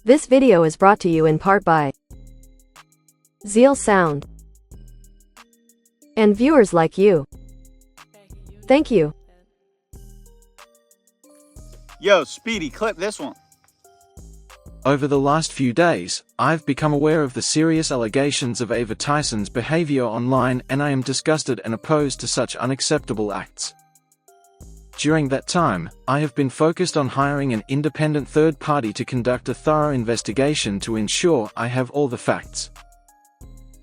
This video is brought to you in part by Zeal Sound and viewers like you. Thank you. Yo, Speedy, clip this one. Over the last few days, I've become aware of the serious allegations of Ava Tyson's behavior online, and I am disgusted and opposed to such unacceptable acts. During that time, I have been focused on hiring an independent third party to conduct a thorough investigation to ensure I have all the facts.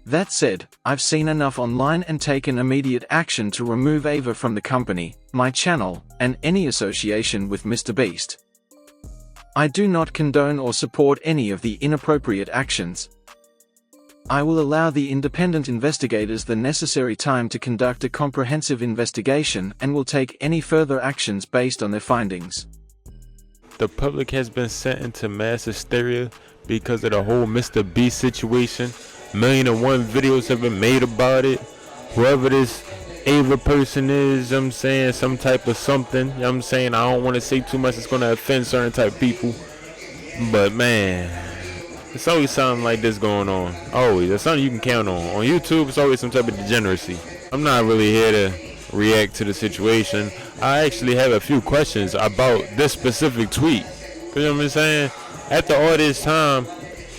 That said, I've seen enough online and taken immediate action to remove Ava from the company, my channel, and any association with MrBeast. I do not condone or support any of the inappropriate actions. I will allow the independent investigators the necessary time to conduct a comprehensive investigation and will take any further actions based on their findings. The public has been sent into mass hysteria because of the whole MrBeast situation. 1,000,001 videos have been made about it. Whoever this Ava person is, I'm saying some type of something. I'm saying I don't want to say too much. It's going to offend certain type of people. But man, it's always something like this going on. Always. That's something you can count on. On YouTube, it's always some type of degeneracy. I'm not really here to react to the situation. I actually have a few questions about this specific tweet. You know what I'm saying? After all this time,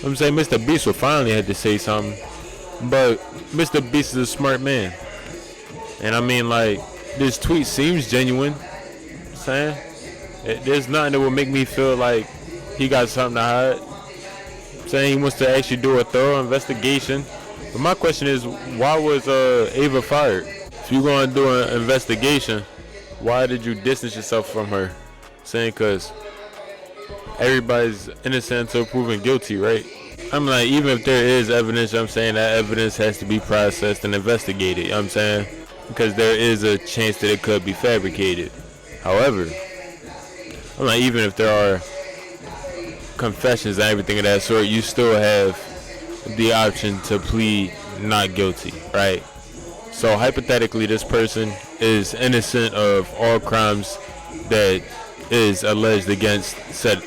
I'm saying MrBeast will finally have to say something. But MrBeast is a smart man. And I mean, like, this tweet seems genuine. I'm saying there's nothing that will make me feel like he got something to hide. I'm saying he wants to actually do a thorough investigation. But my question is, why was Ava fired? If you're going to do an investigation, why did you distance yourself from her? I'm saying because everybody's innocent until proven guilty, right? I'm like, even if there is evidence, I'm saying that evidence has to be processed and investigated. You know what I'm saying? Because there is a chance that it could be fabricated. However, I'm like, even if there are confessions and everything of that sort, you still have the option to plead not guilty, right? So hypothetically, this person is innocent of all crimes that is alleged against said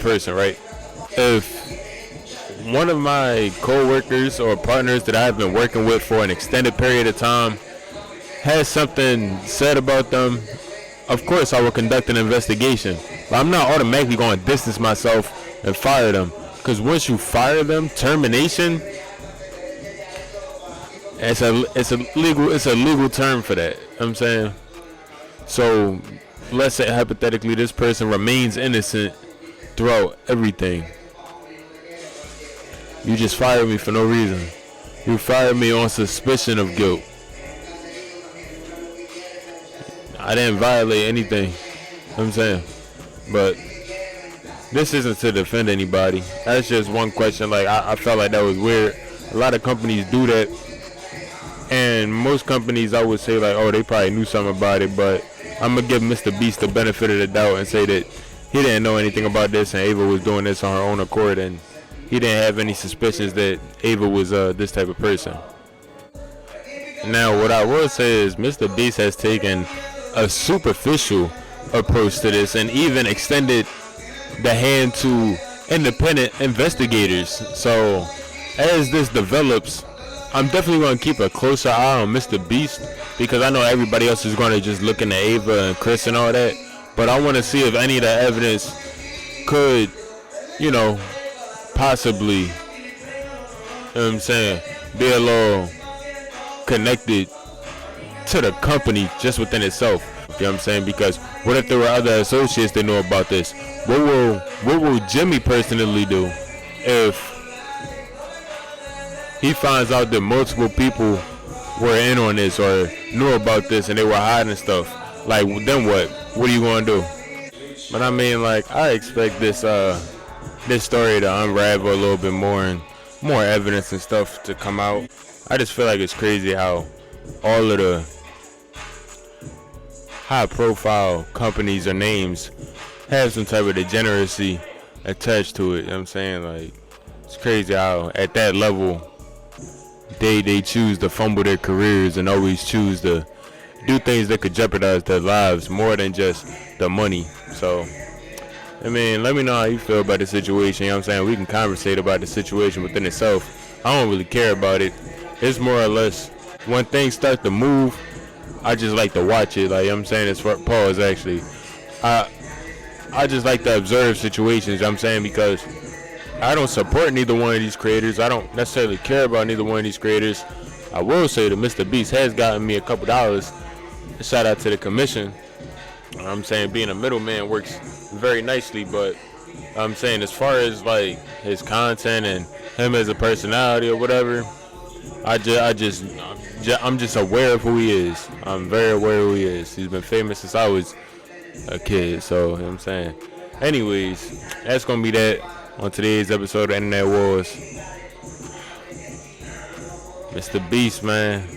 person, right? If one of my co-workers or partners that I've been working with for an extended period of time has something said about them, of course I will conduct an investigation. But I'm not automatically going to distance myself and fire them. Because once you fire them, termination, it's a legal term for that. You know what I'm saying? So let's say hypothetically this person remains innocent throughout everything. You just fired me for no reason. You fired me on suspicion of guilt. I didn't violate anything. You know what I'm saying? But this isn't to defend anybody. That's just one question. Like, I felt like that was weird. A lot of companies do that. And most companies, I would say, like, oh, they probably knew something about it. But I'm going to give MrBeast the benefit of the doubt and say that he didn't know anything about this and Ava was doing this on her own accord. And he didn't have any suspicions that Ava was this type of person. Now, what I will say is MrBeast has taken a superficial approach to this and even extended the hand to independent investigators. So as this develops, I'm definitely going to keep a closer eye on MrBeast, because I know everybody else is going to just look into Ava and Chris and all that, but I want to see if any of the evidence could, you know, possibly, you know what I'm saying, be a little connected to the company just within itself. You know what I'm saying? Because what if there were other associates that know about this? What will Jimmy personally do if he finds out that multiple people were in on this or knew about this and they were hiding stuff? Like, then what? What are you going to do? But I mean, like, I expect this story to unravel a little bit more and more evidence and stuff to come out. I just feel like it's crazy how all of the high-profile companies or names have some type of degeneracy attached to it. You know what I'm saying? Like, it's crazy how at that level they choose to fumble their careers and always choose to do things that could jeopardize their lives more than just the money. So I mean, let me know how you feel about the situation. You know what I'm saying? We can conversate about the situation within itself. I don't really care about it. It's more or less when things start to move, I just like to watch it. Like, you know what I'm saying? It's for pause, actually. I just like to observe situations, you know what I'm saying? Because I don't support neither one of these creators. I don't necessarily care about neither one of these creators. I will say that Mr. Beast has gotten me a couple dollars. Shout out to the commission. You know what I'm saying? Being a middleman works very nicely, but I'm saying as far as like his content and him as a personality or whatever, I'm just aware of who he is. I'm very aware of who he is. He's been famous since I was a kid, so you know what I'm saying. Anyways, that's gonna be that on today's episode of Internet Wars. Mr. Beast, man,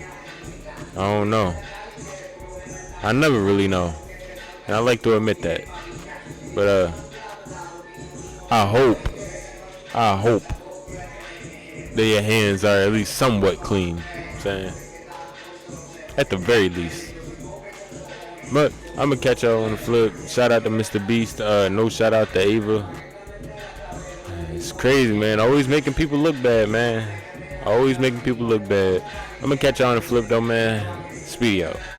I don't know. I never really know, and I like to admit that. But I hope that your hands are at least somewhat clean. You know what I'm saying, at the very least. But I'm gonna catch y'all on the flip. Shout out to Mr. Beast. No shout out to Ava. It's crazy, man. Always making people look bad, man. Always making people look bad. I'm gonna catch y'all on the flip, though, man. Speedy out.